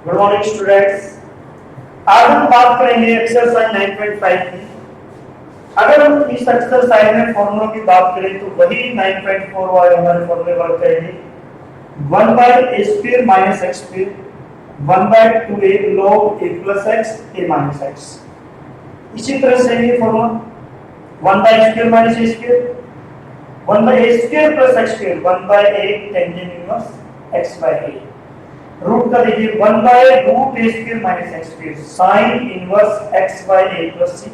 Good morning students. आज हम बात करेंगे एक्सरसाइज 9.5 की। अगर हम इस एक्सरसाइज में फॉर्मूलों की बात करें तो वही 9.4 वाले हमारे फॉर्मूले वर्क करेंगे। 1 by a square minus x square 1 by 2a log a plus x a minus x। इसी तरह से ये formula 1 by a square minus a square 1 by a square plus x square 1 by a tangent inverse x by a। Root का देखिए 1 by root a square minus x square sin inverse x by a plus c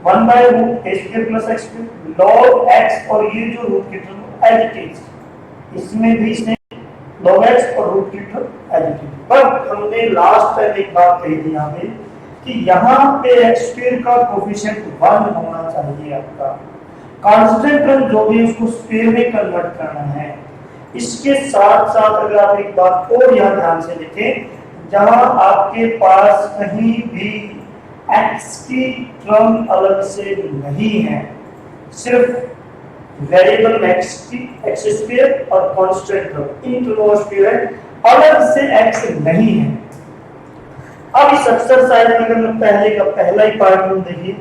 1 by root a square plus x square log x। और ये जो root की term as it is, इसमें भी इसने log x और रूट की term as it is. पर हमने लास्ट टाइम एक बात कही थी यहाँ पे कि यहाँ पे x स्क्वायर का कोफिशिएंट 1 होना चाहिए। आपका कांस्टेंट टर्म जो भी उसको स्क्वायर में कन्वर्ट करना है। इसके साथ साथ अगर आप एक बात और यहाँ ध्यान से देखें, जहां आपके पास कहीं भी x की टर्म अलग से नहीं है, सिर्फ वेरिएबल x की x स्क्वायर और कांस्टेंट टर्म इन दोनों स्क्वायर अलग से x नहीं है। अब इस एक्सरसाइज में अगर मैं पहले का पहला ही पार्ट में देखिए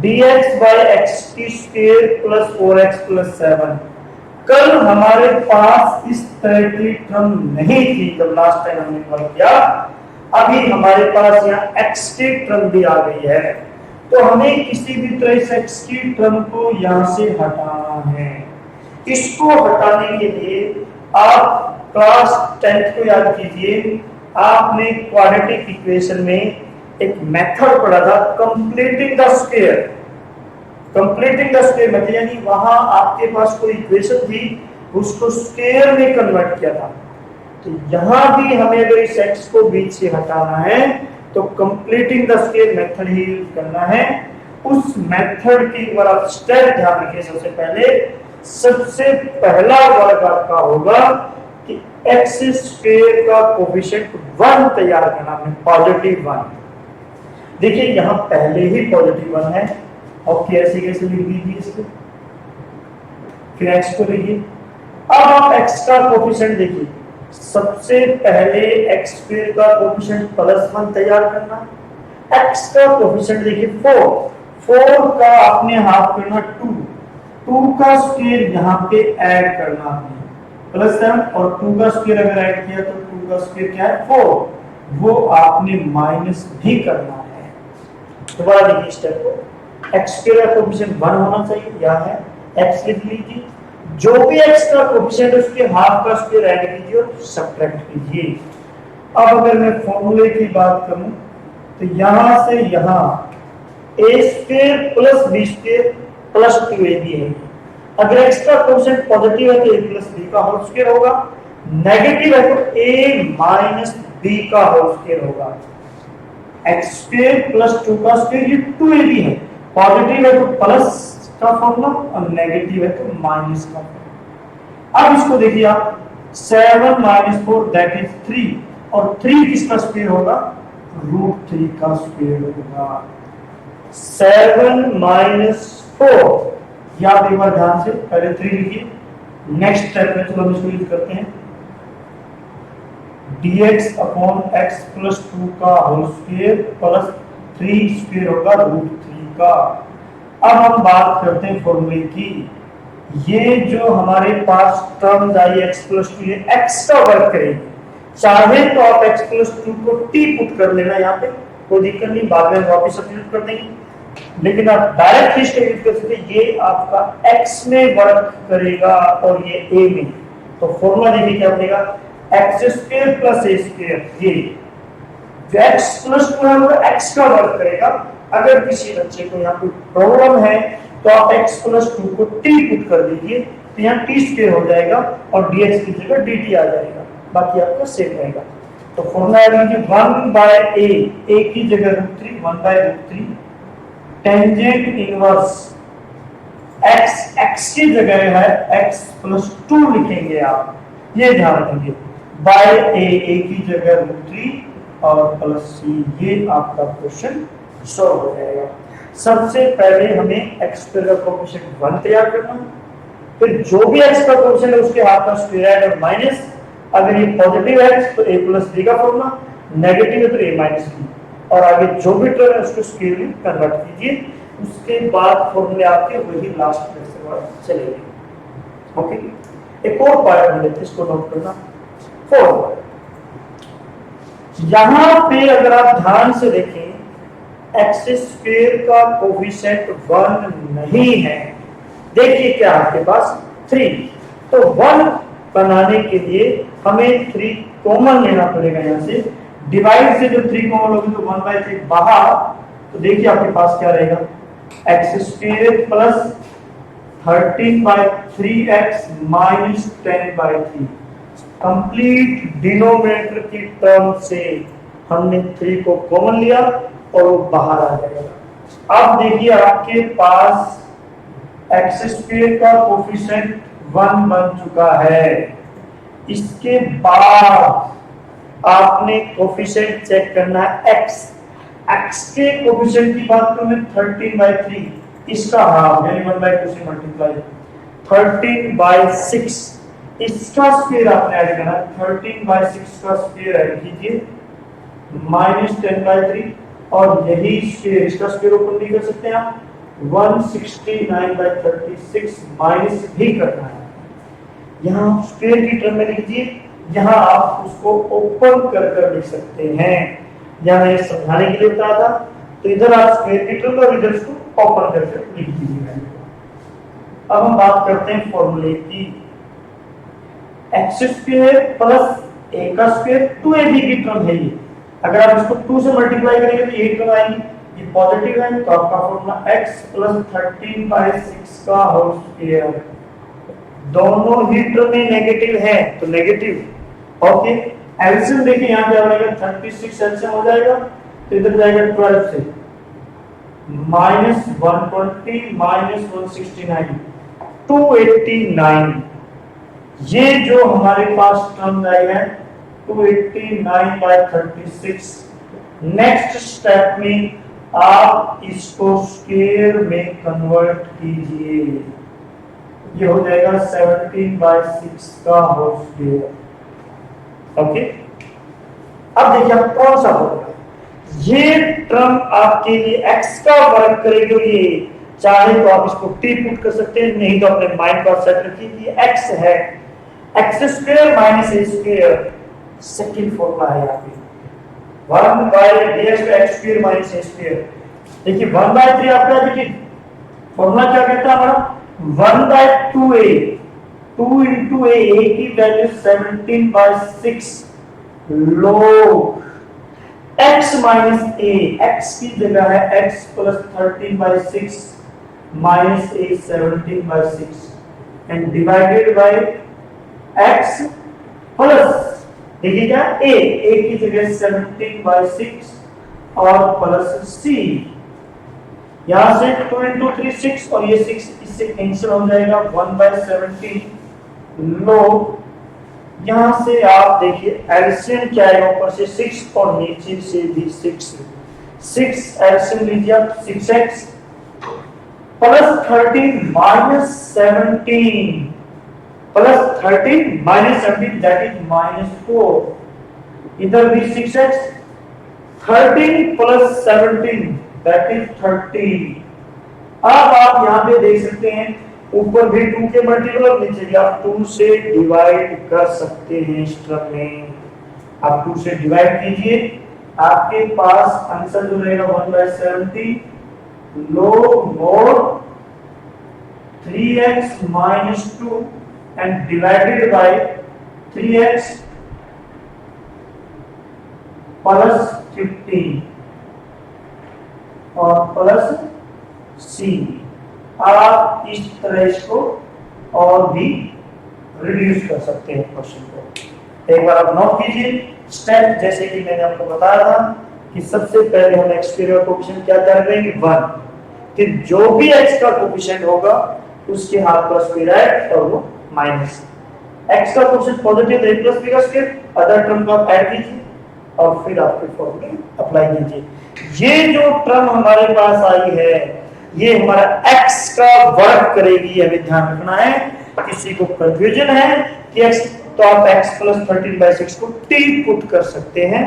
dx by x की स्क्वायर प्लस 4x प्लस 7। कल हमारे पास इस तरह की टर्म नहीं थी जब लास्ट टाइम हमने वर्क किया। अभी हमारे पास यहाँ x की टर्म भी आ गई है, तो हमें किसी भी तरह से x की टर्म को यहाँ से हटाना है। इसको हटाने के लिए आप क्लास 10th को याद कीजिए, आपने क्वाड्रेटिक इक्वेशन में एक मेथड पढ़ा था completing the square. Completing the square मतलब यानी वहां आपके पास कोई इक्वेशन थी, उसको स्क्वायर में कन्वर्ट किया था। तो यहां भी हमें अगर इस x को बीच से हटाना है तो completing the square method he use करना है। उस मेथड की एक बार आप स्टेप ध्यान रखिए। सबसे पहला वर्ग आपका होगा कि x स्क्वायर का कोफिशिएंट 1 तैयार करना है, पॉजिटिव 1। देखिए यहां पहले ही पॉजिटिव 1 है और कैसे कैसे लिख दीजिए इसको, फिर x को लिखिए। अब आप x का कोफिशिएंट देखिए, सबसे पहले x स्क्वायर का कोफिशिएंट प्लस 1 तैयार करना। x का कोफिशिएंट देखिए 4 का आपने हाफ करना 2 का स्क्वायर यहाँ पे ऐड करना आपने प्लस 7 और 2 का स्क्वायर अगर ऐड किया तो 2 का स्क्वायर क्या है 4, वो आपने माइनस भी करना है। दोबारा देखिए स्टेप को, x स्क्वायर का कोफिशिएंट 1 होना चाहिए, यह है x लिख लीजिए। जो भी x का कोफिशिएंट उसके हाफ का स्क्वायर ऐड कीजिए और सब्ट्रैक्ट कीजिए। अब अगर मैं फॉर्मूले की बात करूं तो यहां से यहां a square plus b square plus 2ab है। अगर x का कोफिशिएंट पॉजिटिव है तो a प्लस b का होल स्क्वायर होगा, नेगेटिव है तो a माइनस b का होल स्क्वायर होगा। x स्क्वायर प्लस 2 का स्क्वायर ये 2ab है, पॉजिटिव है तो प्लस का फॉर्मूला और नेगेटिव है तो माइनस का फॉर्मूला। अब इसको देखिए आप 7 माइनस 4 दैट इज 3 और 3 किसका स्क्वायर होगा, √3 का स्क्वायर होगा। 7 माइनस 4 याद एक बार ध्यान से, पहले 3 लिखिए। नेक्स्ट स्टेप में चलो हम इसको यूज करते हैं, dx अपॉन x प्लस 2 का होल स्क्वायर प्लस 3 स्क्वायर होगा √3 का। अब हम बात करते हैं फॉर्मूले की। ये जो हमारे पास टर्म्स आई x प्लस 2, ये x का वर्क करेगी। चाहे तो आप x प्लस 2 को t पुट कर लेना, यहाँ पे कोई दिक्कत नहीं, बाद में वापस सब्स्टिट्यूट कर देंगे, लेकिन आप डायरेक्ट ही इसका यूज कर सकते हैं। ये आपका x में वर्क करेगा और ये a में। तो फॉर्मूला देखिए क्या बनेगा, x square plus a square. ये जो x प्लस 2 है वो x का वर्क करेगा। अगर किसी बच्चे को यहाँ पे प्रॉब्लम है तो आप x प्लस 2 को t पुट कर दीजिए, तो यहाँ t स्क्वायर हो जाएगा और dx की जगह dt आ जाएगा, बाकी आपका सेम रहेगा। तो फॉर्मूला है 1 बाय a की जगह √3, 1 बाय √3 टेंजेंट इनवर्स x की जगह है x प्लस 2 लिखेंगे आप, ये ध्यान रखेंगे। बाय a की जगह √3 और प्लस c, ये आपका क्वेश्चन सॉल्व हो जाएगा। सबसे पहले हमें x स्क्वायर का कोफिशिएंट 1 तैयार करना है, फिर जो भी x का कोफिशिएंट है उसके हाफ का स्क्वायर ऐड और माइनस अगर ये पॉजिटिव है तो a प्लस बी का फॉर्मूला, नेगेटिव है तो a माइनस बी, और आगे जो भी टर्म है उसको स्क्वायर में कन्वर्ट कीजिए। उसके बाद फॉर्मूले आपके वही लास्ट लेक्चर वाले चलेंगे। ओके, एक और पार्ट हम लेते हैं, इसको नोट करना। 4 यहां पे अगर आप ध्यान से देखें, एक्स स्क्वायर का कोफिशिएंट 1 नहीं है। देखिए क्या आपके पास 3, तो 1 बनाने के लिए हमें 3 कॉमन लेना पड़ेगा। यहाँ से डिवाइड से जो 3 कॉमन होगी तो 1/3 बाहर, तो देखिए आपके पास क्या रहेगा, x square plus 13/3x minus 10/3। Complete denominator की टर्म से हमने 3 को कॉमन लिया और वो बाहर आ जाएगा। अब देखिए आपके पास एक्स स्क्वायर का कोफिशिएंट 1 बन चुका है। इसके बाद आपने कोफिशिएंट चेक करना है एक्स। एक्स के कोफिशिएंट की बात करूं मैं 13/3, इसका हाफ यानी 1/2 से मल्टीप्लाई 13/6, इसका स्क्वायर आपने ऐड करना है। 13/6 का स्क्वायर ऐड कीजिए माइनस 10/3, और यही स्क्वायर, इसका स्क्वायर ओपन भी कर सकते हैं आप, 169/36 माइनस भी करना है। यहाँ स्क्वायर की टर्म में लिखिए, यहाँ आप उसको ओपन कर लिख सकते हैं। यहाँ मैं समझाने के लिए बताया था, तो इधर आप स्क्वायर की टर्म और इधर इसको ओपन करके लिख दीजिए। अब हम बात करते हैं फॉर्मूले की। एक्स स्क्वायर प्लस ए का स्क्वायर 2ab की टर्म है ये। अगर आप इसको 2 से मल्टीप्लाई करेंगे तो ये टर्म आएगी, ये पॉजिटिव है, तो आपका फॉर्मूला x प्लस 13/6 का होल स्क्वायर। दोनों ही टर्म में नेगेटिव है तो नेगेटिव। ओके, एलसीएम देखिए यहाँ पे आ जाएगा 36, एलसीएम हो जाएगा तो इधर जाएगा 12 से माइनस 120 माइनस 169 289। ये जो हमारे पास टर्म आई है 289/36। नेक्स्ट स्टेप में आप इसको स्क्वायर में कन्वर्ट कीजिए, ये हो जाएगा 17/6 का होल स्क्वायर। ओके, अब देखिए आप कौन सा होगा, ये टर्म आपके लिए x का वर्क करेगी, और ये चाहे तो आप इसको t पुट कर सकते हैं, नहीं तो अपने माइंड पर सेट रखिए कि x है, x square minus a square second formula है यहाँ पे 1/dx x square minus a square. देखिए 1/3 आपका, देखिए फॉर्मूला क्या कहता है हमारा 1/2a, 2 into a की value 17/6 log x minus a, x की जगह है x plus 13/6 minus a 17/6 and divided by x plus, देखिए क्या a की जगह 17/6 और प्लस c, यहां से 2 into 3 6 और ये 6 इससे कैंसिल हो जाएगा 1/17 log, यहां से आप देखिए एलसीएम क्या है, ऊपर से 6 और नीचे से भी 6 एलसीएम लीजिए आप 6x plus 13 minus 17 plus 13 minus 17 that is -4, इधर भी 6x 13 प्लस 17 दैट इज 30। अब आप यहां पे देख सकते हैं ऊपर भी 2 के मल्टीपल और नीचे भी आप 2 से डिवाइड कर सकते हैं। इस टर्म में आप 2 से डिवाइड कीजिए, आपके पास आंसर जो रहेगा 1/70 log mod 3x minus 2 and divided by 3x plus 15 और प्लस c। आप इस तरह इसको और भी रिड्यूस कर सकते हैं क्वेश्चन को। एक बार आप नोट कीजिए स्टेप, जैसे कि मैंने आपको बताया था कि सबसे पहले हम x का कोएफिशिएंट क्या कर रहे हैं 1, कि जो भी x का कोएफिशिएंट होगा उसके हाफ का स्क्वायर ऐड और वो माइनस, x का coefficient positive a plus b का स्क्वायर, अदर टर्म को आप ऐड कीजिए और फिर आपके फॉर्मूले अप्लाई कीजिए। ये जो टर्म हमारे पास आई है ये हमारा x का वर्क करेगी, हमें ध्यान रखना है। किसी को कंफ्यूजन है कि x तो आप x प्लस 13/6 को t पुट कर सकते हैं,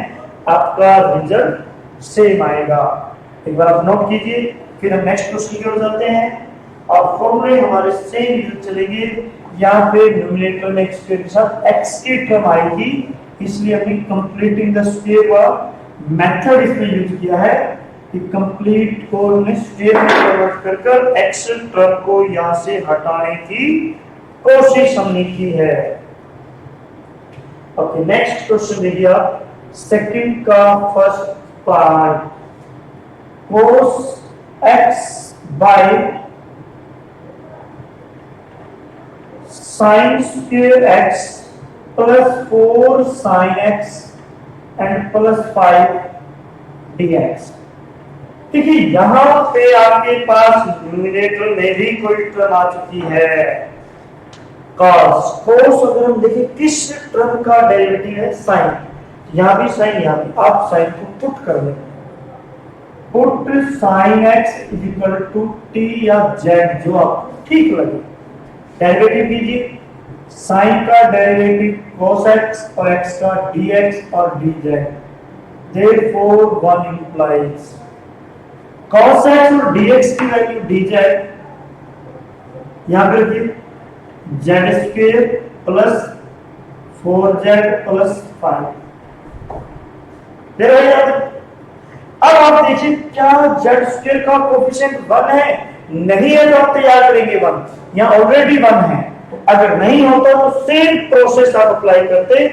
आपका रिजल्ट सेम आएगा। एक बार आप नोट कीजिए, फिर हम नेक्स्ट क्वेश्चन की ओर जाते हैं और फॉर्मूले हमारे सेम यूज चलेंगे। यहाँ पे न्यूमरेटर में x के साथ x की टर्म आएगी, इसलिए हमने कंप्लीटिंग द स्क्वायर का मेथड इसमें यूज किया है कि कंप्लीट को हमने स्क्वायर में कन्वर्ट कर x टर्म को यहाँ से हटाने की कोशिश हमने की है। ओके, नेक्स्ट क्वेश्चन देखिए आप, सेकंड का first part, cos x by sin square x plus 4 sin x and plus 5 dx। देखिए यहां पे आपके पास न्यूमरेटर में भी कोई टर्म आ चुकी है cos। cos अगर हम देखें किस टर्म का डेरिवेटिव है, sin, यहां भी sin, यहां भी आप sin को पुट कर लें, put sin x is equal to t या z, जो आपको ठीक लगे, डेरिवेटिव कीजिए। sin का डेरिवेटिव cos x और x का dx और dz, therefore one implies cos x और dx की वैल्यू dz, यहां पे रखिए z square plus 4z plus 5। अब आप देखिए क्या z स्क्वायर का कोफिशिएंट 1 है? नहीं है तो आप तैयार करेंगे 1, यहां ऑलरेडी 1 है। अगर नहीं होता तो सेम प्रोसेस आप अप्लाई करते,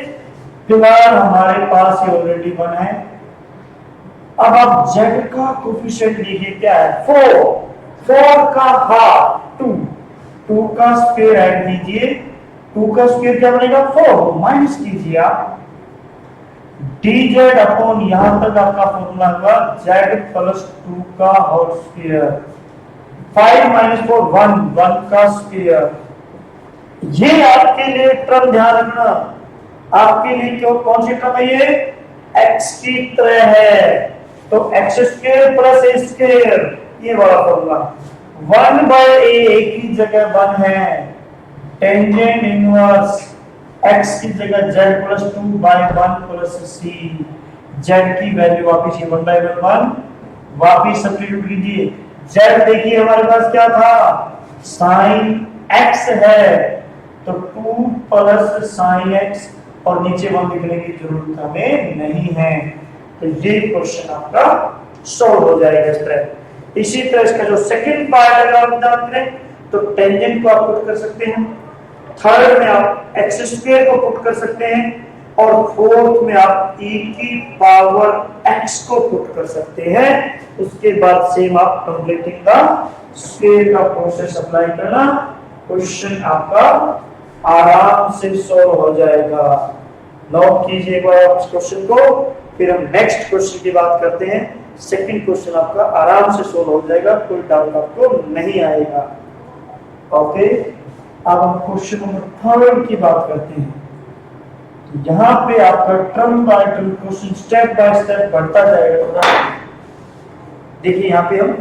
फिलहाल हमारे पास ये ऑलरेडी 1 है। अब आप z का कोफिशिएंट लिखिए, क्या है 4, 4 का हाफ 2, 2 का स्क्वायर ऐड कीजिए, 2 का स्क्वायर क्या बनेगा 4, माइनस कीजिए आप dz अपॉन, यहां तक आपका फॉर्मूला होगा z प्लस 2 का होल स्क्वायर, 5 माइनस 4 1, 1 का स्क्वायर। ये आपके लिए टर्म ध्यान रखना, आपके लिए क्यों, कौन सी टर्म है ये, x की तरह है, तो x square plus a square, ये वाला फॉर्मूला 1/a की जगह 1 है, टेंजेंट इनवर्स x की जगह z plus 2/1 plus c, z की वैल्यू वापिस 1/1 वापिस सब्स्टिट्यूट कीजिए। z देखिए हमारे पास क्या था, sin x है, तो 2 प्लस sin x और नीचे 1 लिखने की जरूरत हमें नहीं है, तो ये क्वेश्चन आपका सॉल्व हो जाएगा इस तरह। इसी तरह इसका जो सेकंड पार्ट अगर आप ध्यान करें तो टेंजेंट को आप पुट कर सकते हैं, थर्ड में आप एक्स स्क्वायर को पुट कर सकते हैं और फोर्थ में आप e की पावर x को पुट कर सकते हैं। उसके बाद सेम आप कंप्लीटिंग द स्क्वायर का प्रोसेस अप्लाई करना, क्वेश्चन आपका आराम से सॉल्व हो जाएगा। नोट कीजिए एक बार इस क्वेश्चन को, फिर हम नेक्स्ट क्वेश्चन की बात करते हैं। सेकंड क्वेश्चन आपका आराम से सॉल्व हो जाएगा, कोई डाउट आपको नहीं आएगा। ओके, अब हम क्वेश्चन नंबर 3 की बात करते हैं। तो यहाँ पे आपका term by term question step by step बढ़ता जाएगा। देखिए यहाँ पे हम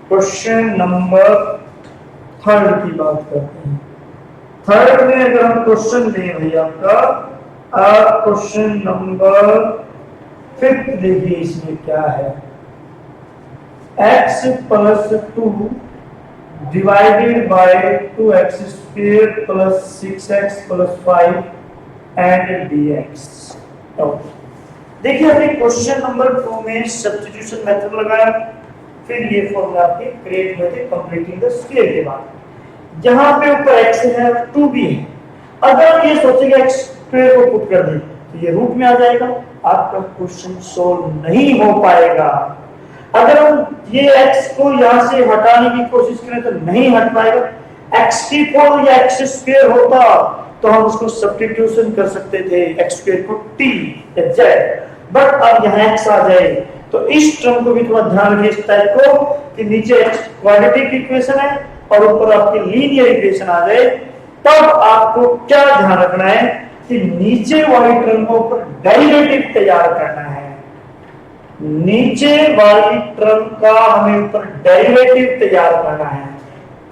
क्वेश्चन नंबर 3 की बात करते हैं। थर्ड में अगर हम क्वेश्चन लें भाई आपका क्वेश्चन नंबर 5 देखिए, इसमें क्या है, x plus 2 divided by 2x square plus 6x plus 5 and dx। देखिए हमने क्वेश्चन नंबर 2 में सब्स्टिट्यूशन मेथड लगाया, फिर ये फॉर्मूला आपके क्रिएट हुए थे कंप्लीटिंग द स्क्वायर के बाद। जहां पे ऊपर x है 2 भी है, अगर हम ये सोचेंगे x स्क्वायर को पुट कर दें तो ये रूट में आ जाएगा, आपका क्वेश्चन सोल्व नहीं हो पाएगा। अगर हम ये x को यहां से हटाने की कोशिश करें तो नहीं हट पाएगा। x4 या x स्क्वायर होता तो हम उसको सब्स्टिट्यूशन कर सकते थे, x स्क्वायर को t या z, बट अब यहाँ x आ जाए तो इस टर्म को भी थोड़ा ध्यान रखिए इस टाइप को कि नीचे x क्वाड्रेटिक इक्वेशन है और ऊपर आपकी लीनियर इक्वेशन आ जाए, तब आपको क्या ध्यान रखना है कि नीचे वाली टर्म को ऊपर डेरिवेटिव तैयार करना है। नीचे वाली टर्म का हमें ऊपर डेरिवेटिव तैयार करना है।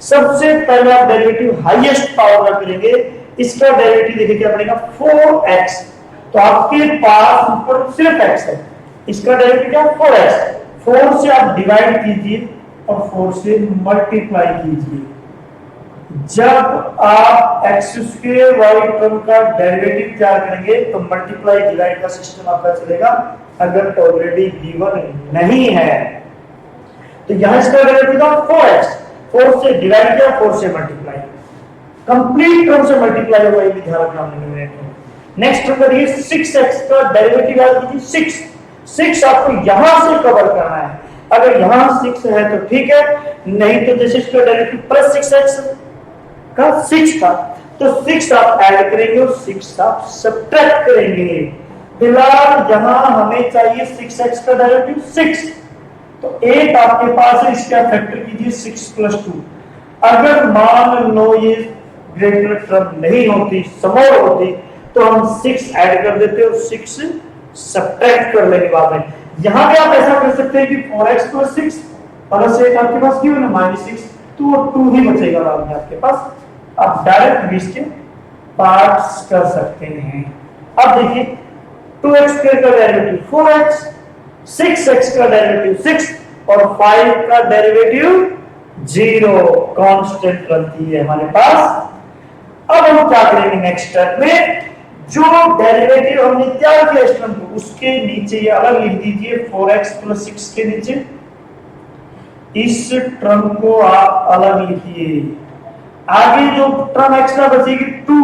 सबसे पहला डेरिवेटिव हाईएस्ट पावर का करेंगे, इसका डेरिवेटिव देखिए क्या बनेगा 4x। तो आपके पास ऊपर सिर्फ x है, इसका डेरिवेटिव क्या 4x। 4 से आप डिवाइड कीजिए और 4 से मल्टीप्लाई कीजिए। जब आप x स्क्वायर वाई टर्म का डेरिवेटिव तैयार करेंगे तो मल्टीप्लाई डिवाइड का सिस्टम आपका चलेगा, अगर ऑलरेडी गिवन नहीं है तो यहां इसका डेरिवेटिव था 4x, 4 से डिवाइड किया 4 से मल्टीप्लाई, कंप्लीट टर्म से मल्टीप्लाई होगा, ये भी ध्यान रखना हमने। नेक्स्ट टर्म करिए 6x का डेरिवेटिव याद कीजिए 6 आपको यहां से कवर करना है। अगर यहां 6 है तो ठीक है, नहीं तो जैसे इसका डेरिवेटिव प्लस 6x का 6 था तो 6 आप ऐड करेंगे और 6 आप सब्ट्रैक्ट करेंगे। फिलहाल यहां हमें चाहिए 6x का डेरिवेटिव 6, तो 8 आपके पास है, इसका फैक्टर कीजिए 6 + 2। अगर मान लो ये ग्रेटर टर्म नहीं होती, स्मॉल होती, तो हम 6 ऐड कर देते और 6 सब्ट्रैक्ट कर लेंगे बाद में। यहां भी आप ऐसा कर सकते हैं कि 4x + 6 प्लस 8 आपके पास क्यों ना -6, तो 2 ही बचेगा बाद में आपके पास। आप डायरेक्ट इसके पार्ट्स कर सकते हैं। अब देखिए 2x² का डेरिवेटिव 4x, 6x का डेरिवेटिव 6 और 5 का डेरिवेटिव 0, कांस्टेंट रहती है हमारे पास। अब हम क्या करेंगे नेक्स्ट स्टेप में, जो डेरिवेटिव हमने तैयार किया इस टर्म को, उसके नीचे ये अलग लिख दीजिए 4x + 6 के नीचे इस टर्म को आप अलग लिखिए। आगे जो टर्म एक्स्ट्रा बचेगी 2,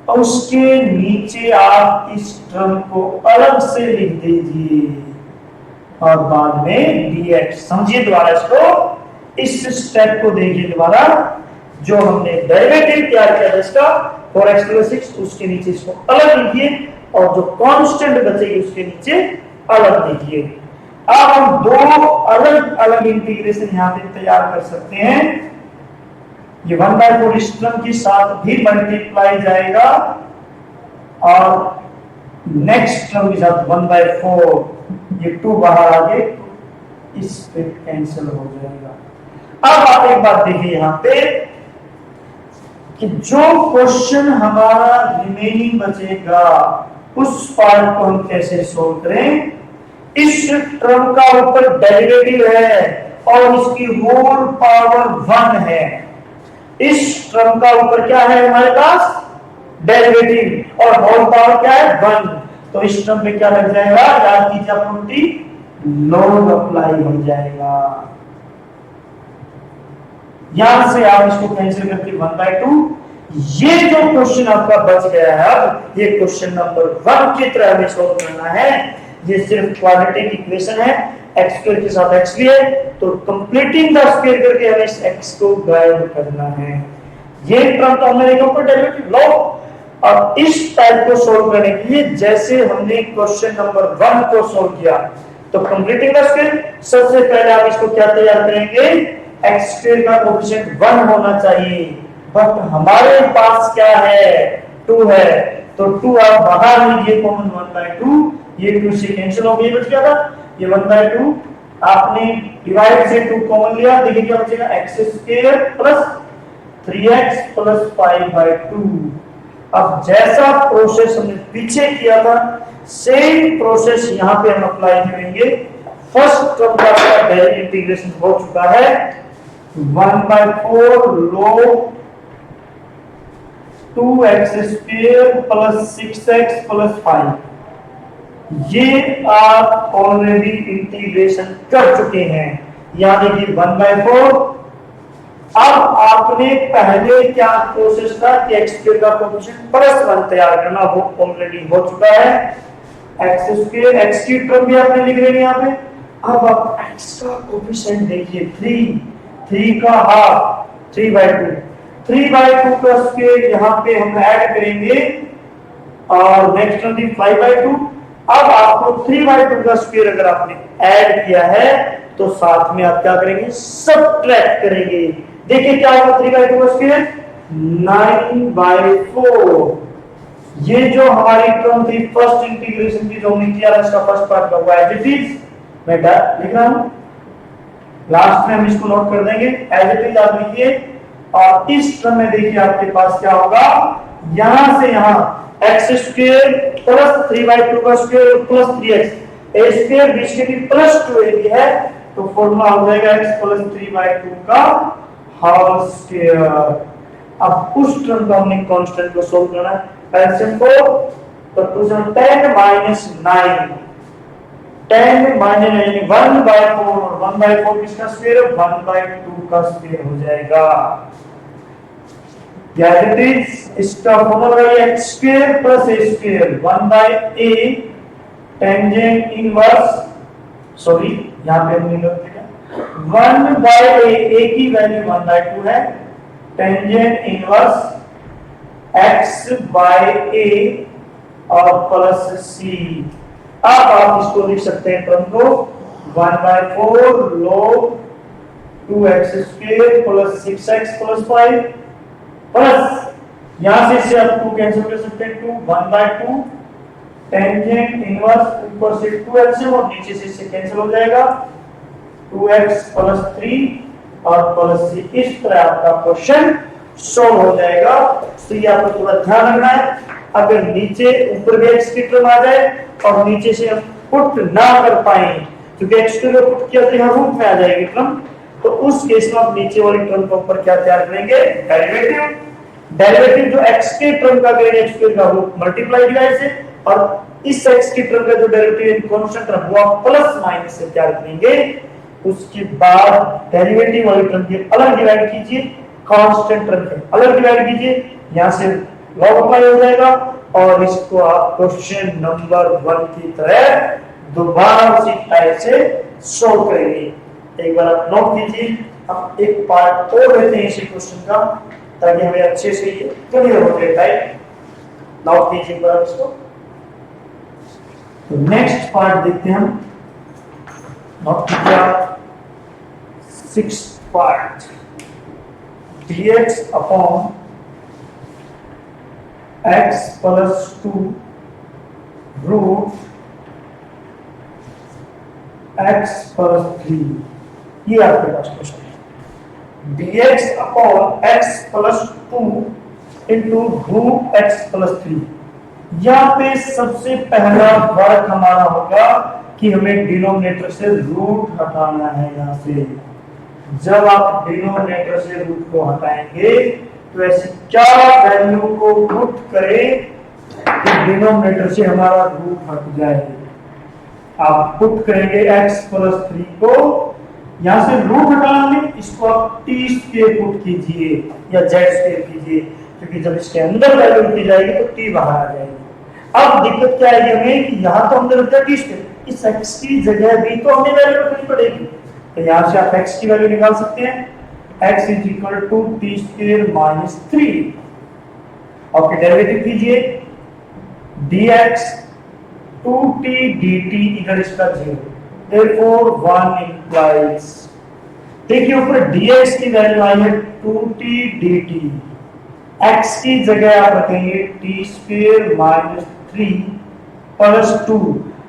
और उसके नीचे आप इस टर्म को अलग से लिख दीजिए और बाद में dx। समझिए दोबारा इसको, इस स्टेप को देखिए दोबारा, जो हमने डेरिवेटिव तैयार किया था इसका 4x + 6, उसके नीचे इसको अलग लिखिए और जो कांस्टेंट बचेगी उसके नीचे अलग लिखिए। अब हम दो अलग अलग इंटीग्रेशन यहां पे तैयार कर सकते हैं। ये 1/4 इस टर्म के साथ भी मल्टीप्लाई जाएगा और नेक्स्ट टर्म के साथ 1/4, ये 2 बाहर आ गए, इस पे कैंसिल हो जाएगा। अब आप एक बात देखिए यहां पे कि जो क्वेश्चन हमारा रिमेनिंग बचेगा उस पार्ट को हम कैसे सोल्व करें। इस टर्म का ऊपर डेरिवेटिव है और इसकी होल पावर 1 है। इस टर्म का ऊपर क्या है हमारे पास डेरिवेटिव और होल पावर क्या है 1, तो इस टर्म पे क्या लग जाएगा, याद कीजिए प्रॉपर्टी, लॉग अप्लाई हो जाएगा। यहां से आप इसको कैंसिल करके 1/2, ये जो क्वेश्चन आपका बच गया है, अब ये क्वेश्चन नंबर 1 की तरह हमें सोल्व करना है। ये सिर्फ क्वाड्रेटिक इक्वेशन है, x² के साथ x भी है, तो कंप्लीटिंग द स्क्वायर करके हमें इस x को गायब करना है। ये टर्म तो हमने देखा ऊपर डेरिवेटिव लॉग। और इस टाइप को सोल्व करने के लिए जैसे हमने क्वेश्चन नंबर 1 को सोल्व किया, तो कंप्लीटिंग द स्क्वायर, सबसे पहले आप इसको क्या तैयार करेंगे, x² का कोएफिशिएंट 1 होना चाहिए, बट हमारे पास क्या है 2 है, तो 2 आप बाहर लीजिए कॉमन 1/2, ये 2 से कैंसिल हो गया, बच गया था ये 1/2, आपने डिवाइड से 2 कॉमन लिया, देखिए क्या बचेगा x² + 3x + 5/2। अब जैसा प्रोसेस हमने पीछे किया था सेम प्रोसेस यहां पे हम अप्लाई करेंगे। फर्स्ट टर्म का डेरिवेटिव इंटीग्रेशन हो चुका है, 1/4 log 2x² + 6x + 5, ये आप ऑलरेडी इंटीग्रेशन कर चुके हैं। यहां देखिए 1/4। अब आपने पहले क्या प्रोसेस था कि x² का कोएफिशिएंट +1 तैयार करना, वो ऑलरेडी हो चुका है। x² x की टर्म भी आपने लिख लेनी यहां पे। अब आप x का कोएफिशिएंट देखिए 3 का हाफ 3/2, 3/2 का स्क्वायर यहां पे हम ऐड करेंगे और नेक्स्ट टर्म भी 5/2। अब आपको 3/2 का स्क्वायर अगर आपने ऐड किया है तो साथ में आप क्या करेंगे, सब्ट्रैक्ट करेंगे। देखिए क्या होगा 3/2 का स्क्वायर 9/4। ये जो हमारी टर्म थी फर्स्ट इंटीग्रेशन की जो हमने किया था, इसका फर्स्ट पार्ट का हुआ एज इट इज, मैं लिख रहा हूं, लास्ट में हम इसको नोट कर देंगे, एज इट इज आप लिखिए। और इस टर्म में देखिए आपके पास क्या होगा यहां से यहां एक्स स्क्वायर प्लस 3/2 का स्क्वायर प्लस 3x ए स्क्वायर बीच के भी प्लस 2ab है, तो फॉर्मूला हो जाएगा x प्लस 3/2 का होल स्क्वायर। अब उस टर्म का हमने कांस्टेंट को सोल्व करना है। पहले से 4 तो 2 से 10 माइनस 9 10 माइनस यानी 1/4 और 1/4 किसका स्क्वायर है 1/2 का स्क्वायर हो जाएगा। That is इसका फॉर्मूला है x square plus a square 1/a tangent inverse sorry यहां पे हमने लिख दिया 1/a a की वैल्यू 1/2 है टेंजेंट इनवर्स x/a और प्लस c। अब आप इसको लिख सकते हैं टर्म को 1/4 log 2x square plus 6x plus 5 plus यहां से आप 2 कैंसिल कर सकते हैं 2 1/2 टेंजेंट इनवर्स ऊपर से 2x है और नीचे से इससे कैंसिल हो जाएगा 2x प्लस 3 और प्लस c। इस तरह आपका क्वेश्चन सॉल्व हो जाएगा। तो ये आपको थोड़ा ध्यान रखना है, अगर नीचे ऊपर भी x की टर्म आ जाए और नीचे से हम पुट ना कर पाए क्योंकि x को पुट किया तो यहां रूट में आ जाएगी टर्म, तो उस केस में आप नीचे वाली टर्म के ऊपर क्या तैयार करेंगे डेरिवेटिव। डेरिवेटिव जो x के टर्म का करेंगे x स्क्वायर का रूट मल्टीप्लाई डिवाइड से, और इस x की टर्म का जो डेरिवेटिव इन कांस्टेंट टर्म वो आप प्लस माइनस से तैयार करेंगे। उसके बाद डेरिवेटिव वाली टर्म की अलग डिवाइड कीजिए, कांस्टेंट टर्म के अलग डिवाइड कीजिए, यहां से लॉग अप्लाई हो जाएगा और इसको आप क्वेश्चन नंबर 1 की तरह दोबारा उसी टाइप से सॉल्व करेंगे। एक बार आप नोट कीजिए। अब एक पार्ट और लेते हैं इसी क्वेश्चन का ताकि हमें अच्छे से ये क्लियर हो जाए टाइप। नोट कीजिए एक बार इसको। तो नेक्स्ट पार्ट देखते हैं हम। नोट कीजिए आप 6th पार्ट dx अपॉन x plus 2 root x plus 3, ये आपके पास क्वेश्चन है। dx अपॉन x plus 2 into root x plus 3। यहाँ पे सबसे पहला वर्क हमारा होगा कि हमें डिनोमिनेटर से रूट हटाना है। यहाँ से जब आप डिनोमिनेटर से रूट को हटाएंगे तो ऐसी क्या वैल्यू को पुट करें कि डिनोमिनेटर से हमारा रूट हट जाए। आप पुट करेंगे x प्लस 3 को, यहां से रूट हटाएंगे, इसको आप t स्क्वायर पुट कीजिए या z स्क्वायर कीजिए, क्योंकि जब इसके अंदर वैल्यू लिखी जाएगी तो t बाहर आ जाएगी। अब दिक्कत क्या आएगी हमें कि यहां तो हमने रखा t स्क्वायर, इस x की जगह भी तो हमें वैल्यू रखनी पड़ेगी। तो यहां से आप x की वैल्यू निकाल सकते हैं, x is equal to T square minus 3। Okay, derivative कीजिए dx 2t dt इधर इसका 0, therefore 1 implies, देखिए ऊपर dx की वैल्यू आई है 2t dt, x की जगह आप रखेंगे t square minus 3 plus 2,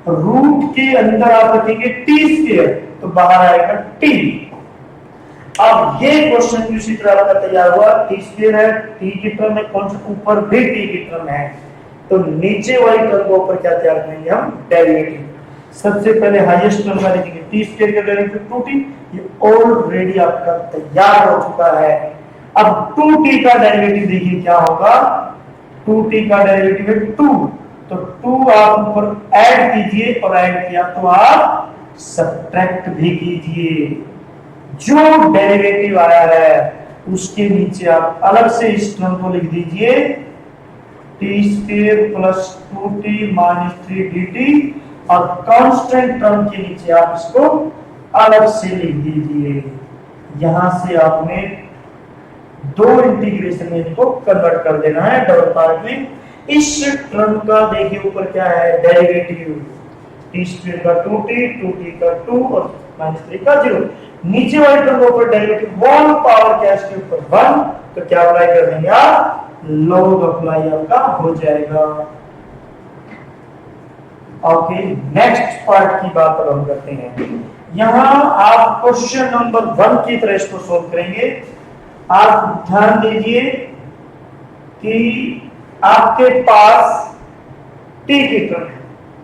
root के अंदर आप रखेंगे t स्क्वायर तो बाहर आएगा t। अब ये क्वेश्चन भी उसी तरह का तैयार हुआ, t स्क्वायर है, t की टर्म है, कौन सा ऊपर भी t की टर्म है, तो नीचे वाली टर्म के ऊपर क्या तैयार करेंगे हम डेरिवेटिव। सबसे पहले हाईएस्ट टर्म का लिखेंगे t स्क्वायर का डेरिवेटिव 2t, ये ऑलरेडी आपका तैयार हो चुका है। अब 2t का डेरिवेटिव देखिए क्या होगा, 2t का डेरिवेटिव है 2, तो 2 आप ऊपर ऐड कीजिए और ऐड किया तो आप सब्ट्रैक्ट भी कीजिए। जो डेरिवेटिव आया है उसके नीचे आप अलग से इस टर्म को लिख दीजिए t square plus 2t minus 3 dt, और कांस्टेंट टर्म के नीचे आप इसको अलग से लिख दीजिए। यहां से आपने दो इंटीग्रेशन में इसको कन्वर्ट कर देना है डबल पार्ट में। इस टर्म का देखिए ऊपर क्या है डेरिवेटिव, t स्क्वायर का 2t का 2 और माइनस 3 का 0। नीचे वाले टर्म के ऊपर डेरिवेटिव 1 पावर क्या इसके ऊपर 1, तो क्या अप्लाई कर देंगे आप, लॉग अप्लाई आपका हो जाएगा। ओके, नेक्स्ट पार्ट की बात अब हम करते हैं। यहां आप क्वेश्चन नंबर 1 की तरह इसको सोल्व करेंगे। आप ध्यान दीजिए कि आपके पास टी की टर्म है,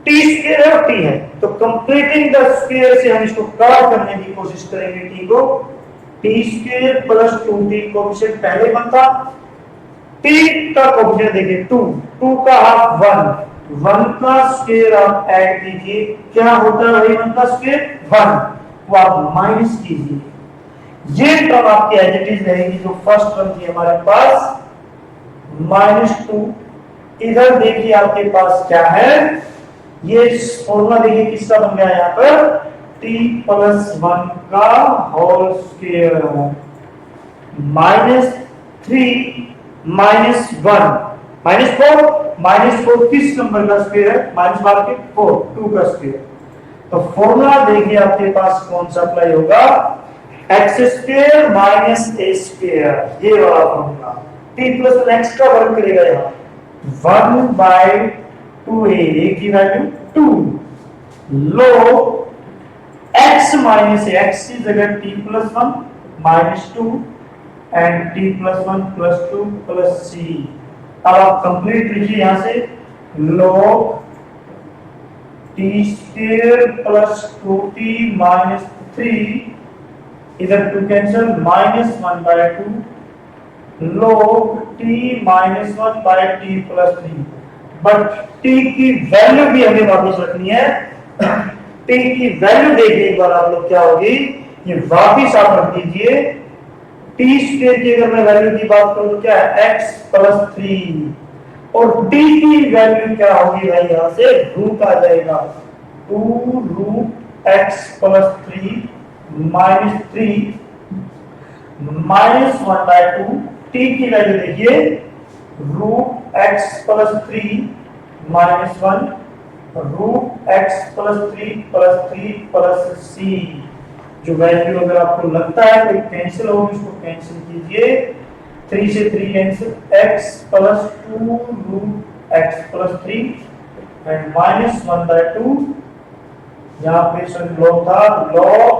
टी स्क्वायर है और टी है, तो कंप्लीटिंग द स्क्वायर से हम इसको कवर करने की कोशिश करेंगे टी को। T square plus 2t coefficient पहले बनता, टी का कोएफिशिएंट देखिए 2, 2 का हाफ 1, 1 का स्क्वायर आप ऐड कीजिए, क्या होता है भाई 1 का स्क्वायर 1, वो आप माइनस कीजिए, ये टर्म आपकी एज इट इज रहेगी जो फर्स्ट टर्म थी हमारे पास -2। इधर देखिए आपके पास क्या है, ये फॉर्मूला देखिए किसका बन गया यहाँ पर, t + 1 का होल स्क्वायर -3 -1 -4 किस नंबर का स्क्वायर है, -4 2 का स्क्वायर। तो फॉर्मूला देखिए आपके पास कौन सा अप्लाई होगा, x² - a², ये वाला फॉर्मूला t + x का वर्ग करेगा यहाँ 1/2a की वैल्यू 2, लो x - x की जगह t + 1 -2 एंड t + 1 + 2 + c। अब आप कंप्लीट लिखिए यहां से, log t² + 2t - 3, इधर 2 cancel, -1/2 log t - 1/t + 3, but t की वैल्यू भी हमें वापस रखनी है। t की वैल्यू देखिए एक बार आप लोग क्या होगी, ये वापस आप रख दीजिए, टी स्क्वायर की अगर मैं वैल्यू की बात करूं तो क्या है x + 3, और t की वैल्यू क्या होगी भाई, यहां से रूट आ जाएगा 2√x + 3 -3 -1/2, t की वैल्यू देखिए √x + 3 -1 √x + 3 + 3 + c, जो वैल्यू अगर आपको लगता है कोई कैंसिल होगी उसको कैंसिल कीजिए, 3 से 3 कैंसिल, x + 2√x + 3 एंड -1/2, यहाँ पे log था, log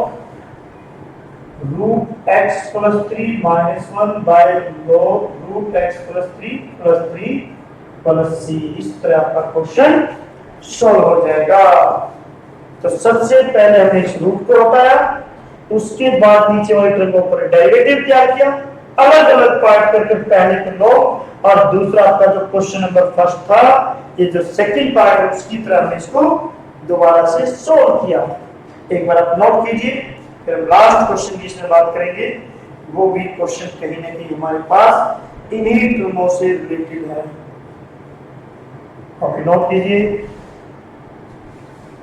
√x + 3 -1/log √x + 3 + 3 + c। इस तरह आपका क्वेश्चन सॉल्व हो जाएगा। तो सबसे पहले हमने इस रूट को हटाया, उसके बाद नीचे वाले टर्म के ऊपर डेरिवेटिव तैयार किया, अलग अलग पार्ट करके पहले के लो, और दूसरा आपका जो क्वेश्चन नंबर फर्स्ट था, ये जो सेकंड पार्ट है उसकी तरह हमने इसको दोबारा से सोल्व किया। एक बार आप नोट कीजिए, फिर हम लास्ट क्वेश्चन की इसमें बात करेंगे, वो भी क्वेश्चन कहीं ना कहीं हमारे पास इन्हीं टर्मों से रिलेटेड है। ओके, नोट कीजिए,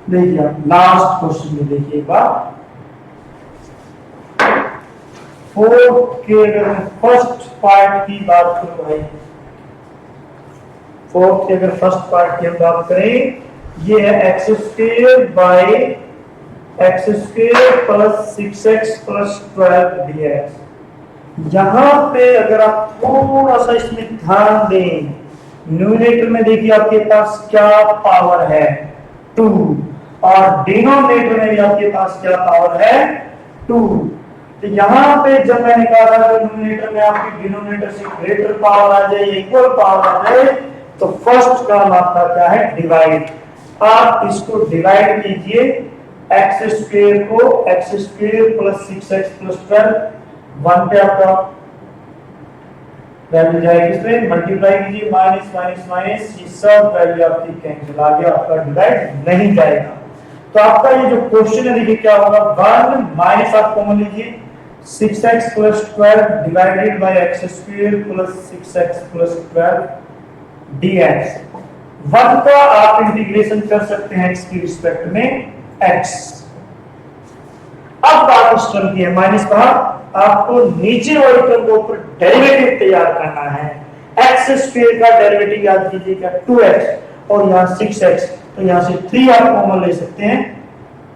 देखिए लास्ट क्वेश्चन में देखिए एक बार, फोर्थ के अगर फर्स्ट पार्ट की बात करूं भाई, फोर्थ के अगर फर्स्ट पार्ट की हम बात करें, ये है x² / x² + 6x + 12 dx। यहां पे अगर आप थोड़ा सा इसमें ध्यान दें, न्यूमरेटर में देखिए आपके पास क्या पावर है 2, और डिनोमिनेटर में भी आपके पास क्या पावर है 2। तो यहाँ पे जब मैंने कहा था कि न्यूमरेटर में आपकी डिनोमिनेटर से ग्रेटर पावर आ जाए, इक्वल पावर आ जाए, तो फर्स्ट काम आपका क्या है, डिवाइड। आप इसको डिवाइड कीजिए, x² को x² + 6x + 12, 1 पे आपका वैल्यू जाएगी, इसमें मल्टीप्लाई कीजिए, माइनस माइनस माइनस, ये सब वैल्यू आपकी कैंसिल, आगे आपका डिवाइड नहीं जाएगा। तो आपका ये जो क्वेश्चन है देखिए क्या होगा, 1 माइनस आप कॉमन लीजिए, 6x + 12 divided by x² + 6x + 12 dx। 1 का आप इंटीग्रेशन कर सकते हैं x की रिस्पेक्ट में x। अब बात उस टर्म की है, माइनस कहा, आपको नीचे वाले टर्म के ऊपर डेरिवेटिव तैयार करना है। x² का डेरिवेटिव याद कीजिएगा 2x, और यहाँ 6x, तो यहाँ से 3 आप कॉमन ले सकते हैं,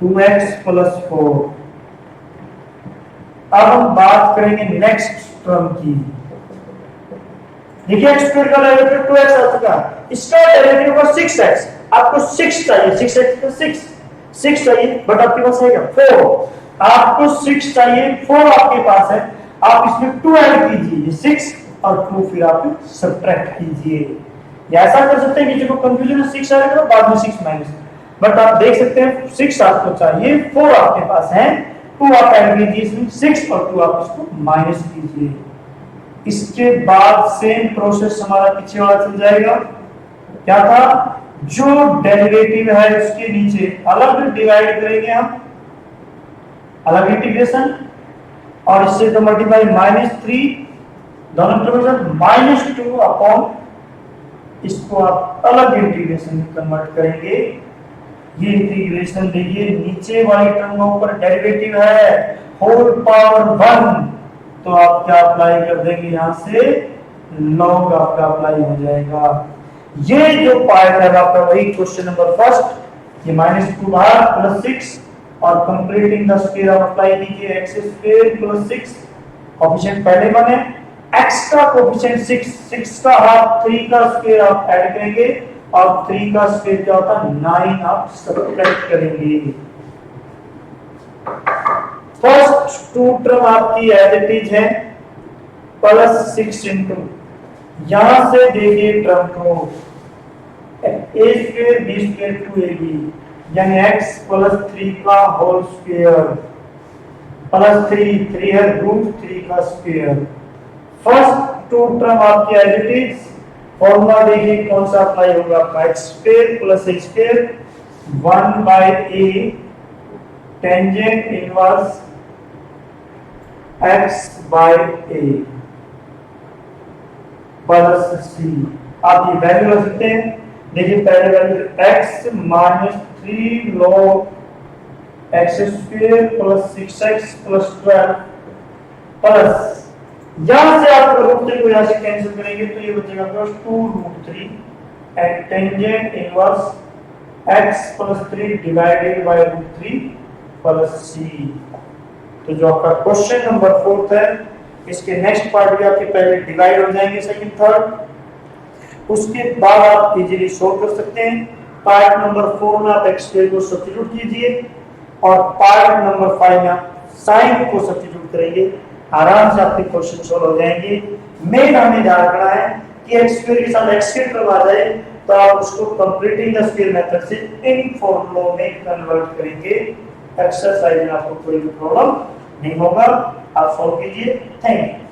2x + 4। अब हम बात करेंगे नेक्स्ट टर्म की, देखिए x² का डेरिवेटिव 2x आ चुका, इसका डेरिवेटिव होगा 6x, आपको 6 चाहिए, 6x + 6 चाहिए, बट आपके पास है क्या 4, आपको 6 चाहिए, 4 आपके पास है, आप इसमें 2 ऐड कीजिए, 6 और 2 फिर आप सब्ट्रैक्ट कीजिए, या ऐसा कर सकते हैं कि जो कंफ्यूजन है 6 आएगा तो बाद में 6 माइनस, बट आप देख सकते हैं 6 आपको चाहिए, 4 आपके पास है, 2 आप ऐड कीजिए इसमें, 6 और 2 आप इसको माइनस कीजिए। इसके बाद सेम प्रोसेस हमारा पीछे वाला चल जाएगा। क्या था, जो डेरिवेटिव है उसके नीचे अलग डिवाइड करेंगे हम, अलग इंटीग्रेशन, और इससे तो मल्टीप्लाई -3 दोनों तरफ -2 अपॉन, इसको आप अलग इंटीग्रेशन में कन्वर्ट करेंगे। ये इंटीग्रेशन देखिए, नीचे वाली टर्म में ऊपर डेरिवेटिव है होल पावर 1, तो आप क्या अप्लाई कर देंगे, यहां से लॉग आपका अप्लाई हो जाएगा। ये जो पार्ट है आपका वही क्वेश्चन नंबर फर्स्ट, ये -2 बाहर +6 और कंप्लीटिंग द स्क्वायर आप अप्लाई कीजिए x² +6, कोएफिशिएंट पहले बने, x का कोएफिशिएंट 6 का हाफ 3 का स्क्वायर आप ऐड करेंगे और 3 का स्क्वायर क्या होता है 9 आप सब्ट्रैक्ट करेंगे। फर्स्ट 2 टर्म आपकी एज इट इज है +6 इनटू, यहां से देखिए टर्म को a² b² 2ab, यानी x +3 का होल स्क्वायर +3 है √3 का स्क्वायर। फर्स्ट 2 टर्म आपकी एज इट इज, फॉर्मूला देखिए कौन सा अप्लाई होगा आपका, x² + h² 1/a tangent inverse x/a plus c। आप ये वैल्यू रख सकते हैं, देखिए पहले value x -3 log x² + 6x + 12 plus, यहां से आप √3 को यहां से कैंसिल करेंगे तो ये बचेगा 2√3 and tangent inverse x + 3 divided by √3 plus c। तो जो आपका क्वेश्चन नंबर 4 है, इसके नेक्स्ट पार्ट भी आपके पहले डिवाइड हो जाएंगे सेकंड थर्ड, उसके बाद आप इजीली सोल्व कर सकते हैं। पार्ट नंबर 4 में आप x² को सब्स्टिट्यूट कीजिए और पार्ट नंबर 5 में आप sin को सब्स्टिट्यूट करेंगे, आराम से आपके क्वेश्चन सोल्व हो जाएंगे। मेन हमें ध्यान रखना है कि x² के साथ x² टर्म आ जाए तो आप उसको कंप्लीटिंग द स्क्वायर मेथड से इन फॉर्मूलों में कन्वर्ट करेंगे। एक्सरसाइज में आपको कोई भी प्रॉब्लम नहीं होगा, आप सॉल्व कीजिए। Thank you.